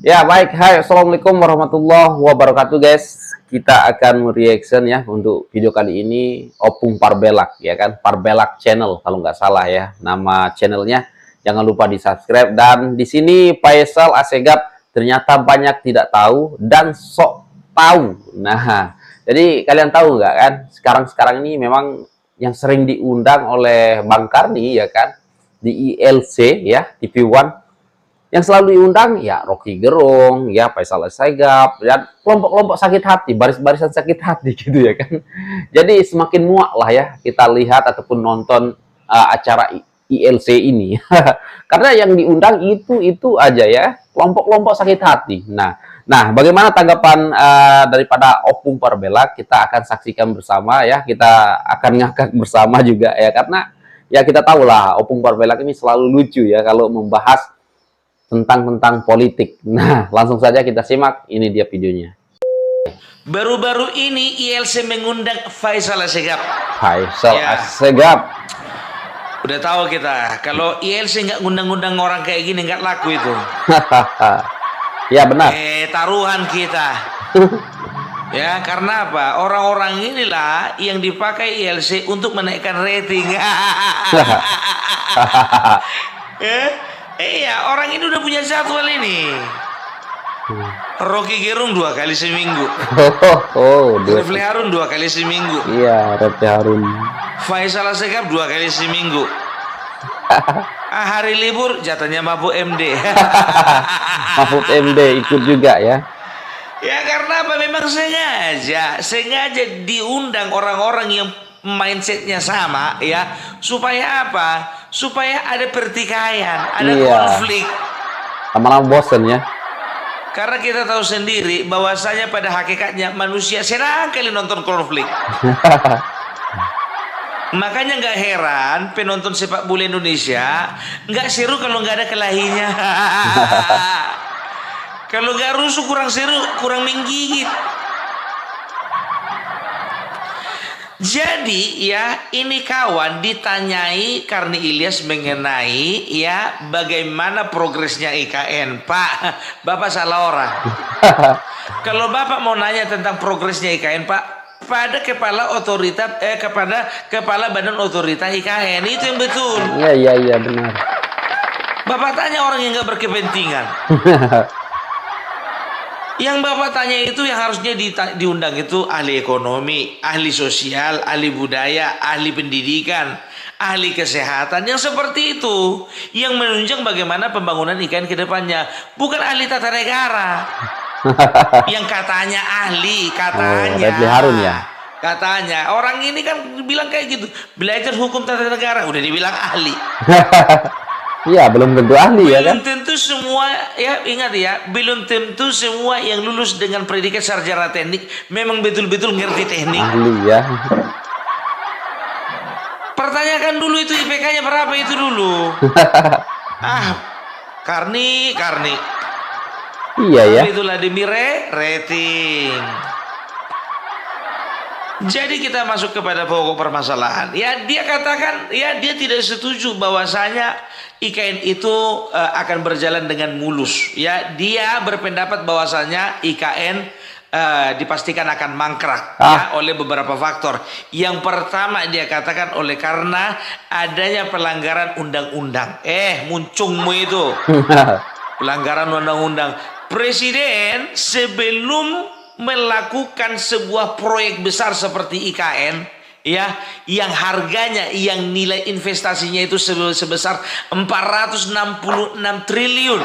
Ya, baik. Hai, Assalamualaikum warahmatullahi wabarakatuh, guys. Kita akan reaction ya untuk video kali ini Opung Parbelak, ya kan? Parbelak Channel kalau nggak salah ya nama channelnya. Jangan lupa di-subscribe. Dan di sini Faisal Assegaf ternyata banyak tidak tahu dan sok tahu. Nah, jadi kalian tahu nggak kan? Sekarang ini memang yang sering diundang oleh Bang Karni ya kan? Di ILC ya, TV One, yang selalu diundang ya Rocky Gerung, ya Faisal Assegaf, dan kelompok-kelompok sakit hati, baris-barisan sakit hati gitu ya kan. Jadi semakin muak lah ya kita lihat ataupun nonton acara ILC ini. Karena yang diundang itu aja ya, kelompok-kelompok sakit hati. Nah, bagaimana tanggapan daripada Opung Parbelak? Kita akan saksikan bersama ya, kita akan ngakak bersama juga ya, karena ya kita tahu lah Opung Parbelak ini selalu lucu ya kalau membahas tentang politik. Nah, langsung saja kita simak. Ini dia videonya. Baru-baru ini ILC mengundang Faisal Assegaf. Faisal Ya. Assegaf. Udah tahu kita, kalau ILC nggak ngundang-ngundang orang kayak gini nggak laku itu. Ya benar. Taruhan kita. Ya, karena apa? Orang-orang inilah yang dipakai ILC untuk menaikkan rating. Iya, orang ini udah punya jadwal ini. Rocky Gerung 2 kali seminggu. Refli Harun 2 kali seminggu. Iya, Refli Harun. Faisal Assegaf 2 kali seminggu. Hari libur jatahnya Mahfud MD. Mahfud MD ikut juga ya. Ya karena apa? Memang sengaja diundang orang-orang yang mindsetnya sama ya, supaya apa? Supaya ada pertikaian, ada konflik. Lama-lama bosen ya. Karena kita tahu sendiri bahwasanya pada hakikatnya manusia senang kali nonton konflik. Makanya nggak heran penonton sepak bola Indonesia nggak seru kalau nggak ada kelahinya. Kalau nggak rusuh kurang seru, kurang menggigit. Jadi ya ini kawan ditanyai Karni Ilyas mengenai ya bagaimana progresnya IKN. Pak, Bapak salah orang. Kalau Bapak mau nanya tentang progresnya IKN, Pak, pada kepala otoritas kepada kepala badan otoritas IKN itu yang betul. Iya benar. Bapak tanya orang yang nggak berkepentingan. Yang Bapak tanya itu yang harusnya diundang itu ahli ekonomi, ahli sosial, ahli budaya, ahli pendidikan, ahli kesehatan, yang seperti itu, yang menunjang bagaimana pembangunan IKN ke depannya, bukan ahli tata negara. Yang katanya ahli, Refli Harun ya. Katanya orang ini kan bilang kayak gitu, belajar hukum tata negara udah dibilang ahli. Iya, belum tentu ahli ya kan. Belum tentu semua ya, ingat ya, belum tentu semua yang lulus dengan predikat sarjana teknik memang betul-betul ngerti teknik. Ahli ya. Pertanyakan dulu itu IPK-nya berapa itu dulu. Karni. Iya ya. Itulah demi rating. Jadi kita masuk kepada pokok permasalahan. Ya dia katakan, ya dia tidak setuju bahwasanya IKN itu akan berjalan dengan mulus. Ya dia berpendapat bahwasanya IKN dipastikan akan mangkrak ya oleh beberapa faktor. Yang pertama dia katakan oleh karena adanya pelanggaran undang-undang. Muncungmu itu. Pelanggaran undang-undang. Presiden sebelum melakukan sebuah proyek besar seperti IKN ya, yang harganya, yang nilai investasinya itu sebesar 466 triliun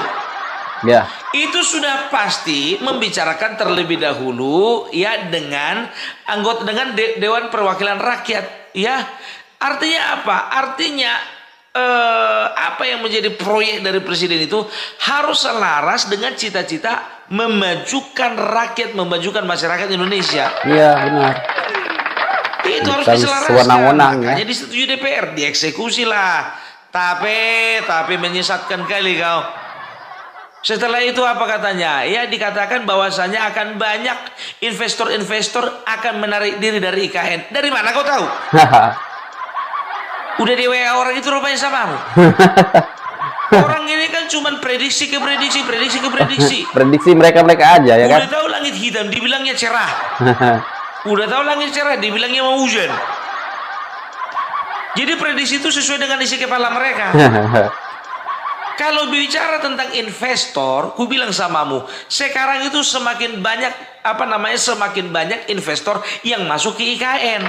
ya, itu sudah pasti membicarakan terlebih dahulu ya dengan anggota, dengan Dewan Perwakilan Rakyat ya. Artinya apa? Artinya apa yang menjadi proyek dari presiden itu harus selaras dengan cita-cita memajukan rakyat, memajukan masyarakat Indonesia. Iya benar. Itu harus diselaraskan. Makanya disetujui DPR, dieksekusi lah. Tapi menyesatkan kali kau. Setelah itu apa katanya? Ya dikatakan bahwasanya akan banyak investor-investor akan menarik diri dari IKN. Dari mana kau tahu? Udah di WA orang itu rupanya samamu. Orang ini kan cuman prediksi ke prediksi, prediksi ke prediksi. Prediksi mereka-mereka aja ya kan. Udah tahu langit hitam, dibilangnya cerah. Udah tahu langit cerah, dibilangnya mau hujan. Jadi prediksi itu sesuai dengan isi kepala mereka. Kalau bicara tentang investor, ku bilang samamu, sekarang itu semakin banyak semakin banyak investor yang masuk ke IKN.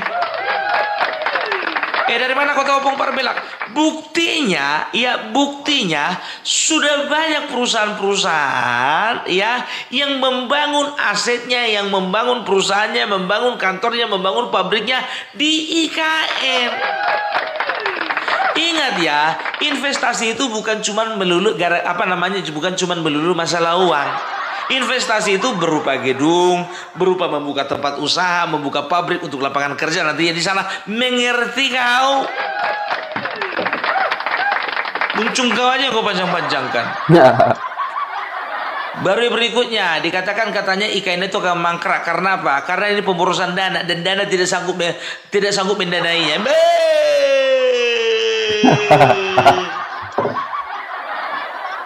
Dari mana kau tahu opung Parbelak? Buktinya sudah banyak perusahaan-perusahaan ya yang membangun asetnya, yang membangun perusahaannya, membangun kantornya, membangun pabriknya di IKN. Ingat ya, investasi itu bukan cuma melulu bukan cuma melulu masalah uang. Investasi itu berupa gedung, berupa membuka tempat usaha, membuka pabrik untuk lapangan kerja nantinya di sana. Mengerti kau? Muncung kau aja kau panjang-panjangkan. Baru berikutnya dikatakan katanya IKN itu akan mangkrak karena apa? Karena ini pemborosan dana dan dana tidak sanggup mendanainya.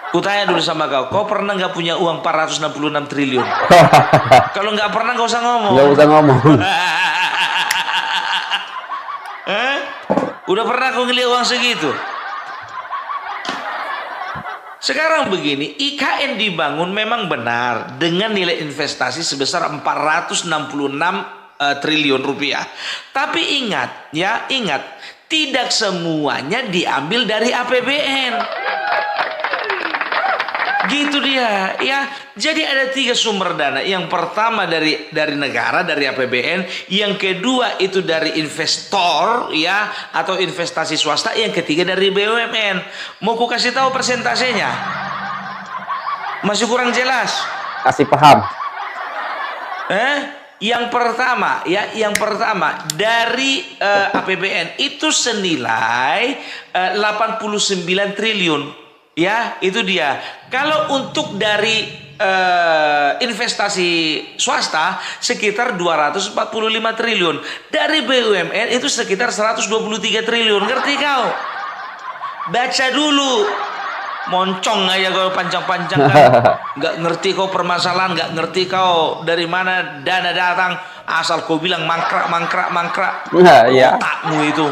Kutanya dulu sama kau pernah nggak punya uang 466 triliun? Kalau nggak pernah nggak usah ngomong. Nggak usah ngomong. Udah pernah kau ngeliat uang segitu? Sekarang begini, IKN dibangun memang benar dengan nilai investasi sebesar 466 triliun rupiah. Tapi ingat, tidak semuanya diambil dari APBN. Gitu dia ya. Jadi ada 3 sumber dana. Yang pertama dari negara, dari APBN. Yang kedua itu dari investor ya, atau investasi swasta. Yang ketiga dari BUMN. Mau ku kasih tahu persentasenya? Masih kurang jelas? Kasih paham. Yang pertama dari APBN itu senilai 89 triliun. Ya, itu dia. Kalau untuk dari investasi swasta sekitar 245 triliun. Dari BUMN itu sekitar 123 triliun. Ngerti kau? Baca dulu. Moncong aja kau panjang-panjang kan. Nggak ngerti kau permasalahan, nggak ngerti kau dari mana dana datang. Asal kau bilang mangkrak. Nah, ya. Otakmu itu.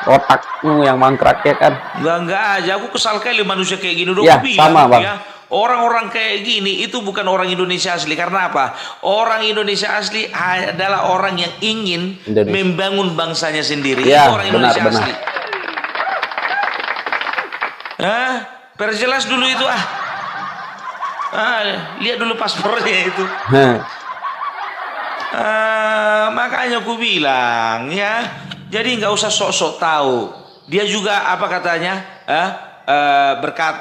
Otakmu yang mangkrak ya kan. Enggak aja, aku kesal kali manusia kayak gini. Udah ya, bilang, sama bang. Ya, orang-orang kayak gini itu bukan orang Indonesia asli. Karena apa? Orang Indonesia asli adalah orang yang ingin membangun bangsanya sendiri. Ya, itu orang Indonesia benar. asli. Perjelas dulu itu lihat dulu paspornya itu. Makanya aku bilang ya. Jadi nggak usah sok-sok tahu. Dia juga apa katanya?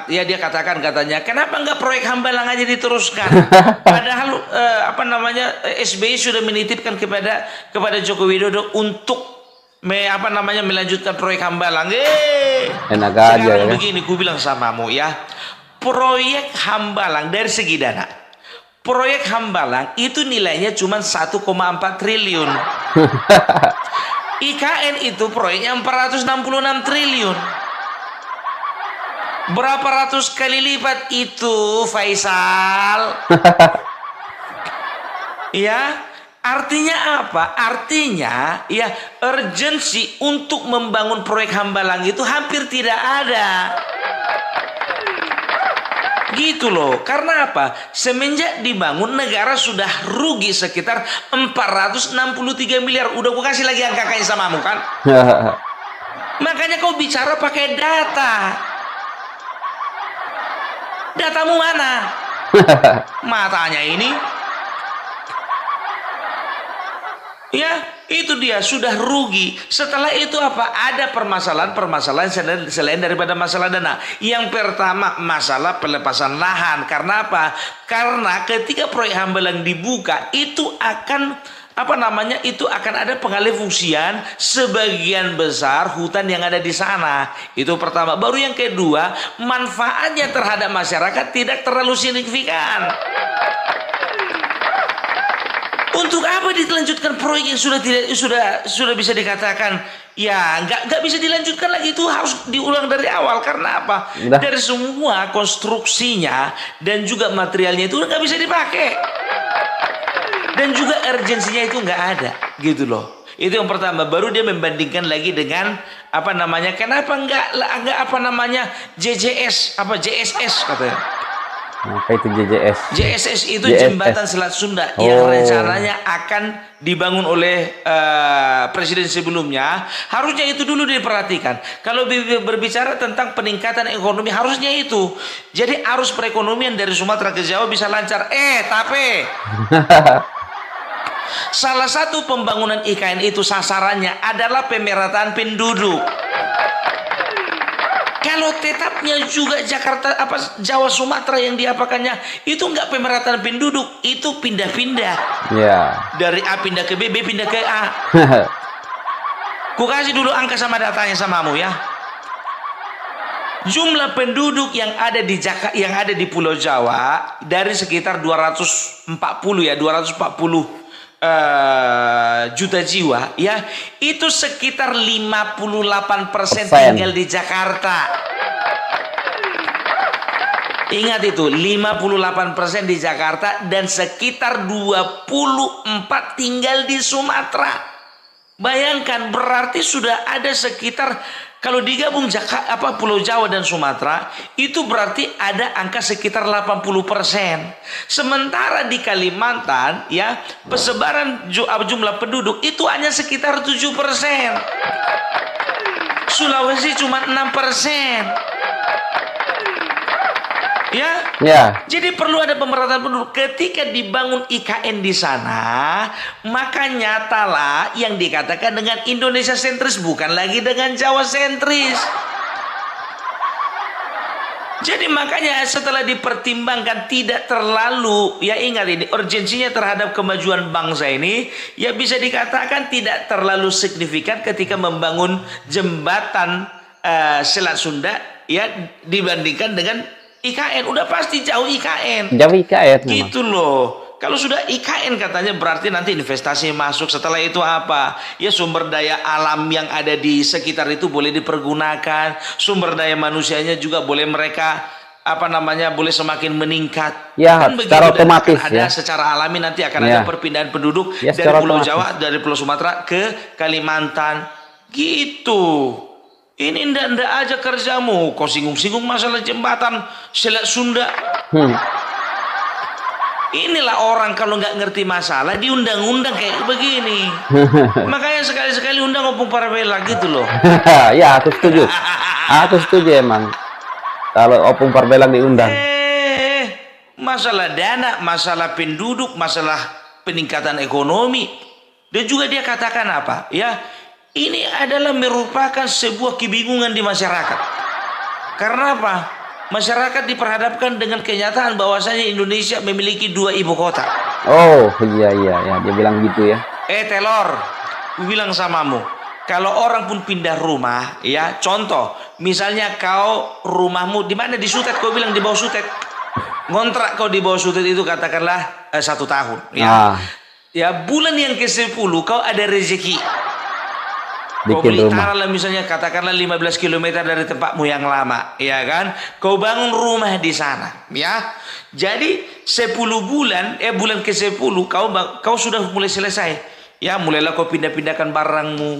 Dia katakan katanya, kenapa nggak proyek Hambalang aja diteruskan? Padahal SBY sudah menitipkan kepada Joko Widodo untuk melanjutkan proyek Hambalang. Enak aja sekarang ya. Begini, ku bilang samamu ya, proyek Hambalang dari segi dana. Proyek Hambalang itu nilainya cuma 1,4 triliun. IKN itu proyeknya 466 triliun. Berapa ratus kali lipat itu, Faisal? Ya, artinya apa? Artinya ya urgensi untuk membangun proyek Hambalang itu hampir tidak ada. Gitu loh. Karena apa? Semenjak dibangun negara sudah rugi sekitar 463 miliar. Udah gue kasih lagi angka-angkanya samamu kan? Makanya kau bicara pakai data. Datamu mana? Matanya ini. Ya, itu dia sudah rugi. Setelah itu apa? Ada permasalahan selain daripada masalah dana. Yang pertama masalah pelepasan lahan. Karena apa? Karena ketika proyek Hambalang dibuka itu akan itu akan ada pengalihfungsian sebagian besar hutan yang ada di sana. Itu pertama. Baru yang kedua, manfaatnya terhadap masyarakat tidak terlalu signifikan. untuk apa dilanjutkan proyek yang sudah bisa dikatakan ya nggak bisa dilanjutkan lagi, itu harus diulang dari awal. Karena apa? Udah. Dari semua konstruksinya dan juga materialnya itu nggak bisa dipakai, dan juga urgensinya itu nggak ada, gitu loh. Itu yang pertama. Baru dia membandingkan lagi dengan apa namanya, kenapa nggak apa namanya JJS apa JSS katanya. Apa itu JJS? JSS itu JSS. jembatan Selat Sunda yang Oh. rencananya akan dibangun oleh presiden sebelumnya. Harusnya itu dulu diperhatikan. Kalau berbicara tentang peningkatan ekonomi, harusnya itu. Jadi arus perekonomian dari Sumatera ke Jawa bisa lancar. Tapi salah satu pembangunan IKN itu sasarannya adalah pemerataan penduduk. Kalau tetapnya juga Jakarta Jawa Sumatera yang diapakannya itu nggak pemerataan penduduk, itu pindah-pindah. Ya. Dari A pindah ke B, B pindah ke A. Ku kasih dulu angka sama datanya samamu ya. Jumlah penduduk yang ada di Pulau Jawa dari sekitar 240 juta jiwa ya, itu sekitar 58% tinggal di Jakarta. Ingat itu, 58% di Jakarta dan sekitar 24 tinggal di Sumatera. Bayangkan, berarti sudah ada sekitar, kalau digabung Pulau Jawa dan Sumatera, itu berarti ada angka sekitar 80%. Sementara di Kalimantan, ya, persebaran jumlah penduduk itu hanya sekitar 7%. Sulawesi cuma 6%. Ya. Jadi perlu ada pemerataan penduduk. Ketika dibangun IKN di sana, maka nyatalah yang dikatakan dengan Indonesia sentris, bukan lagi dengan Jawa sentris. Jadi makanya setelah dipertimbangkan tidak terlalu, ya ingat ini urgensinya terhadap kemajuan bangsa ini, ya bisa dikatakan tidak terlalu signifikan ketika membangun jembatan Selat Sunda, ya dibandingkan dengan IKN. Udah pasti jauh IKN. Jauh IKN memang. Gitu loh. Kalau sudah IKN katanya berarti nanti investasi masuk. Setelah itu apa? Ya sumber daya alam yang ada di sekitar itu boleh dipergunakan. Sumber daya manusianya juga boleh mereka boleh semakin meningkat. Ya, Kan secara begitu, dan otomatis akan ada ya. secara alami nanti akan Ya. ada perpindahan penduduk Ya, dari secara Pulau otomatis. Jawa, dari Pulau Sumatera ke Kalimantan. Gitu. Ini ndak aja kerjamu. Kau singgung-singgung masalah jembatan Selat Sunda. Inilah orang kalau nggak ngerti masalah diundang-undang kayak begini. Makanya sekali-sekali undang Opung Parbelak gitu loh. Ya, aku setuju. Aku setuju emang. Kalau Opung Parbelak diundang. Masalah dana, masalah penduduk, masalah peningkatan ekonomi. Dan juga dia katakan apa? Ya, ini adalah merupakan sebuah kebingungan di masyarakat. Karena apa? Masyarakat diperhadapkan dengan kenyataan bahwasanya Indonesia memiliki 2 ibu kota. Oh, iya, dia bilang gitu ya. Telor, gue bilang samamu, kalau orang pun pindah rumah, ya, contoh, misalnya kau rumahmu di mana, di Sutet, kau bilang di bawah Sutet, ngontrak kau di bawah Sutet itu katakanlah 1 tahun, ya. Ya, bulan yang ke-10 kau ada rezeki. Kau Bikin beli rumah. tanah misalnya katakanlah 15 km dari tempatmu yang lama, ya kan? Kau bangun rumah di sana, ya. Jadi 10 bulan, bulan ke-10 kau sudah mulai selesai. Ya, mulailah kau pindah-pindahkan barangmu,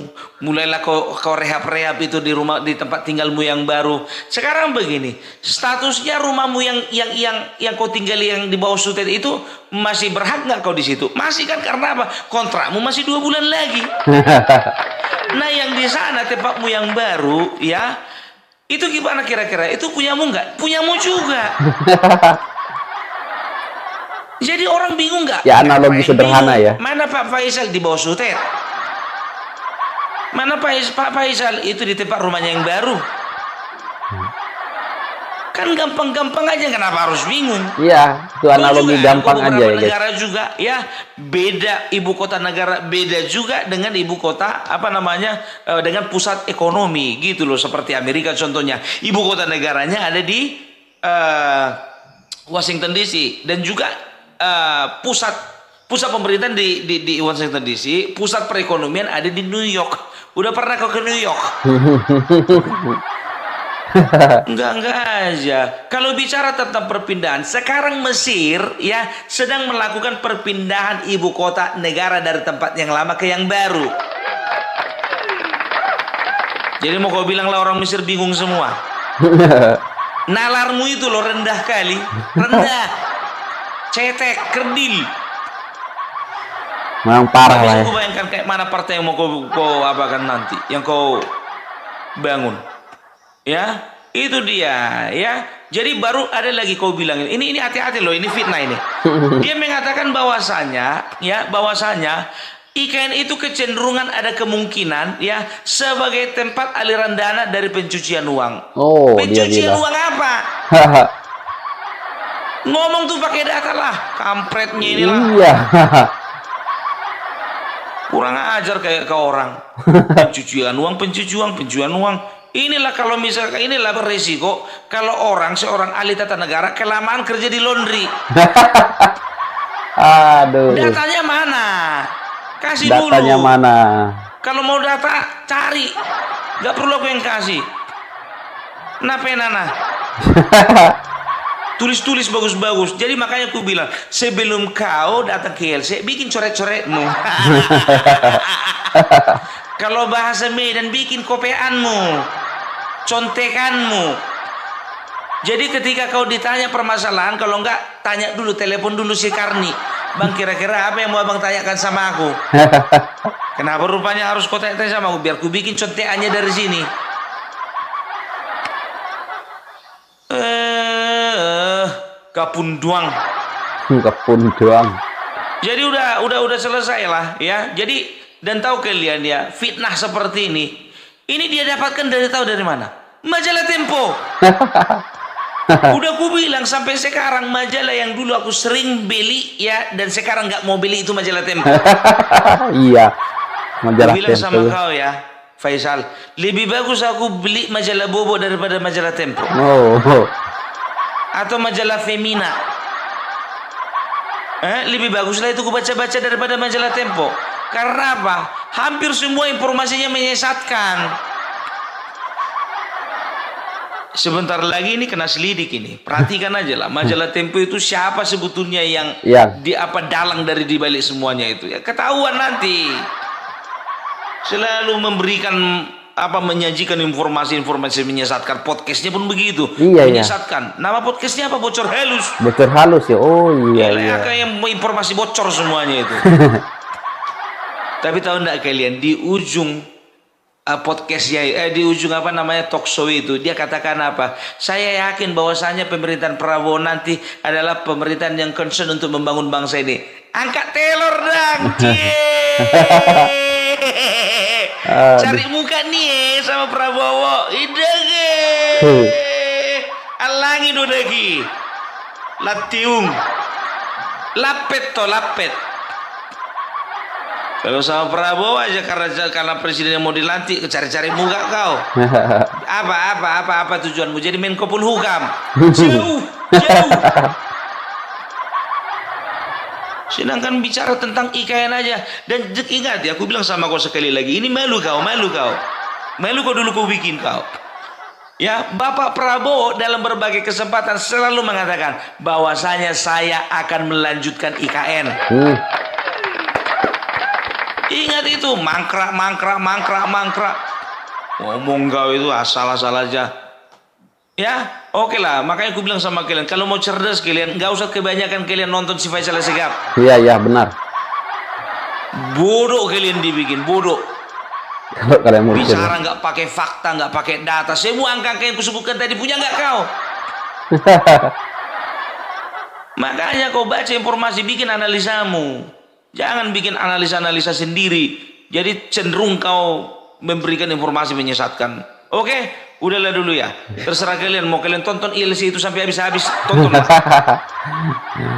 mulailah kau rehab-rehab itu di rumah, di tempat tinggalmu yang baru. Sekarang begini, statusnya rumahmu yang kau tinggali yang di bawah Sutet itu masih berhak nggak kau di situ? Masih kan, karena apa? Kontrakmu masih 2 bulan lagi. Nah, yang di sana tempatmu yang baru, ya, itu gimana kira-kira? Itu punyamu nggak? Punyamu juga. Jadi orang bingung nggak? Ya, analogi Ngapain sederhana bingung? ya. Mana Pak Faisal di bawah Sutet? Mana Pak Faisal itu di tempat rumahnya yang baru? Kan gampang-gampang aja, kenapa harus bingung? Iya, itu analogi gampang aja ya, guys. Negara juga ya beda, ibu kota negara beda juga dengan ibu kota dengan pusat ekonomi gitu loh, seperti Amerika contohnya. Ibu kota negaranya ada di Washington DC dan juga pusat Pusat pemerintahan di Washington DC, pusat perekonomian ada di New York. Udah pernah kau ke New York? Enggak aja. Kalau bicara tentang perpindahan, sekarang Mesir ya sedang melakukan perpindahan ibu kota negara dari tempat yang lama ke yang baru. Jadi mau kau bilang lah orang Mesir bingung semua. Nalarmu itu loh rendah kali, rendah, cetek, kerdil. Memang parah lah ya. Aku bayangkan kayak mana partai yang mau kau apakan nanti, yang kau bangun. Ya, itu dia ya. Jadi baru ada lagi kau bilang ini hati-hati loh, ini fitnah ini. Dia mengatakan bahwasanya IKN itu kecenderungan ada kemungkinan ya sebagai tempat aliran dana dari pencucian uang. Oh, pencucian dia uang apa? Ngomong tuh pakai data lah, kampretnya inilah. Iya. Kurang ajar kayak ke orang. Pencucian uang. Inilah kalau misalkan inilah beresiko kalau seorang ahli tata negara kelamaan kerja di laundry. Aduh. Datanya mana? Kasih Datanya dulu. mana? Kalau mau data cari. Gak perlu aku yang kasih. Nana. Tulis-tulis bagus-bagus. Jadi makanya aku bilang sebelum kau datang ke LC bikin coret-coretmu. Kalau bahasa Medan bikin kopeanmu, contekanmu. Jadi ketika kau ditanya permasalahan, kalau enggak tanya dulu, telepon dulu si Karni. Bang, kira-kira apa yang mau abang tanyakan sama aku? Kenapa rupanya harus kau tanya sama aku? Biar ku bikin contekannya dari sini. Kapunduang. Jadi udah selesai lah ya. Jadi dan tahu kalian ya, fitnah seperti ini dia dapatkan dari mana? Majalah Tempo. Udah aku bilang sampai sekarang majalah yang dulu aku sering beli ya dan sekarang nggak mau beli itu majalah Tempo. Iya. Majalah Aku bilang Tempo. sama kau ya, Faisal, lebih bagus aku beli majalah Bobo daripada majalah Tempo. Oh. Atau majalah Femina. Lebih baguslah itu aku baca-baca daripada majalah Tempo. Karena apa? Hampir semua informasinya menyesatkan. Sebentar lagi ini kena selidik ini. Perhatikan aja lah. Majalah Tempo itu siapa sebetulnya yang dalang dari dibalik semuanya itu. Ya ketahuan nanti. Selalu memberikan menyajikan informasi-informasi menyesatkan. Podcastnya pun begitu. Iya, menyesatkan. Nama podcastnya apa? Bocor halus. Bocor halus ya. Oh iya. Kayak informasi bocor semuanya itu. Tapi tahu enggak kalian di ujung podcastnya, di ujung talk show itu dia katakan apa? Saya yakin bahwasanya pemerintahan Prabowo nanti adalah pemerintahan yang concern untuk membangun bangsa ini. Angkat telur dong. Cari muka nih sama Prabowo. Idege. Alangi dodagi. Latiung. Lapet. Kalau sama Prabowo aja karena presiden yang mau dilantik cari-cari muka kau. Apa tujuanmu? Jadi Menko Polhukam. Jauh. Sedangkan bicara tentang IKN aja. Dan ingat ya, aku bilang sama kau sekali lagi, ini malu kau. Malu kau dulu kau bikin kau. Ya, Bapak Prabowo dalam berbagai kesempatan selalu mengatakan bahwasanya saya akan melanjutkan IKN. Ingat itu, mangkrak. Ngomong kau itu asal-asal aja. Ya, oke lah. Makanya aku bilang sama kalian, kalau mau cerdas kalian, nggak usah kebanyakan kalian nonton si Faisal Assegaf. Iya, benar. Bodoh kalian dibikin, bodoh. Kalau kalian mau bicara nggak pakai fakta, nggak pakai data. Semua angka yang kusebutkan tadi punya nggak kau? Makanya kau baca informasi, bikin analisamu. Jangan bikin analisa-analisa sendiri. Jadi cenderung kau memberikan informasi menyesatkan. Oke, udahlah dulu ya. Terserah kalian, mau kalian tonton ILC itu sampai habis-habis, tontonlah.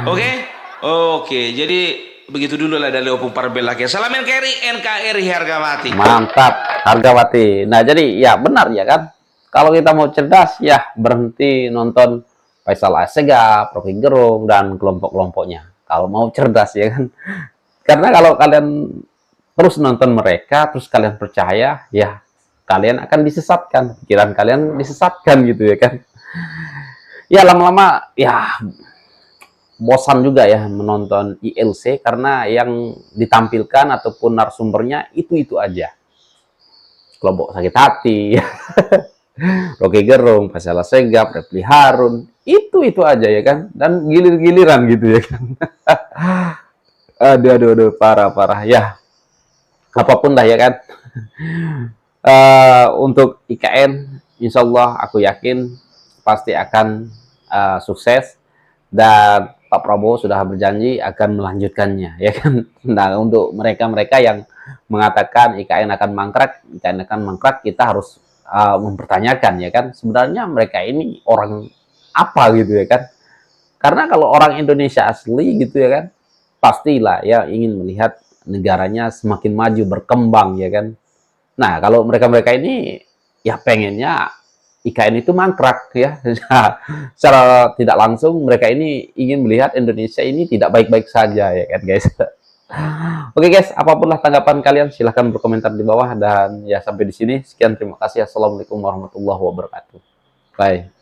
Oke, jadi begitu dulu lah dari Opung Parbelak ya. Salam NKRI harga mati. Mantap, harga mati. Nah, jadi ya benar ya kan. Kalau kita mau cerdas ya berhenti nonton Faisal Assegaf, Rocky Gerung dan kelompok-kelompoknya. kalau mau cerdas ya kan. Karena kalau kalian terus nonton mereka, terus kalian percaya, ya kalian akan disesatkan, pikiran kalian disesatkan gitu ya kan. Ya lama-lama ya bosan juga ya menonton ILC karena yang ditampilkan ataupun narasumbernya itu aja. Kelompok sakit hati, Rocky Gerung, Pasela Segap, Refli Harun, itu aja ya kan, dan gilir-giliran gitu ya kan. Aduh, parah ya, apapun lah ya kan. Untuk IKN, insya Allah aku yakin pasti akan sukses, dan Pak Prabowo sudah berjanji akan melanjutkannya ya kan. Nah, untuk mereka-mereka yang mengatakan IKN akan mangkrak, kita harus mempertanyakan ya kan, sebenarnya mereka ini orang apa gitu ya kan. Karena kalau orang Indonesia asli gitu ya kan, pastilah ya ingin melihat negaranya semakin maju berkembang ya kan. Nah, kalau mereka-mereka ini ya pengennya IKN itu mangkrak ya. Secara tidak langsung mereka ini ingin melihat Indonesia ini tidak baik-baik saja ya kan guys. Oke guys, apapun lah tanggapan kalian silahkan berkomentar di bawah, dan ya sampai di sini sekian, terima kasih. Assalamualaikum warahmatullahi wabarakatuh. Bye.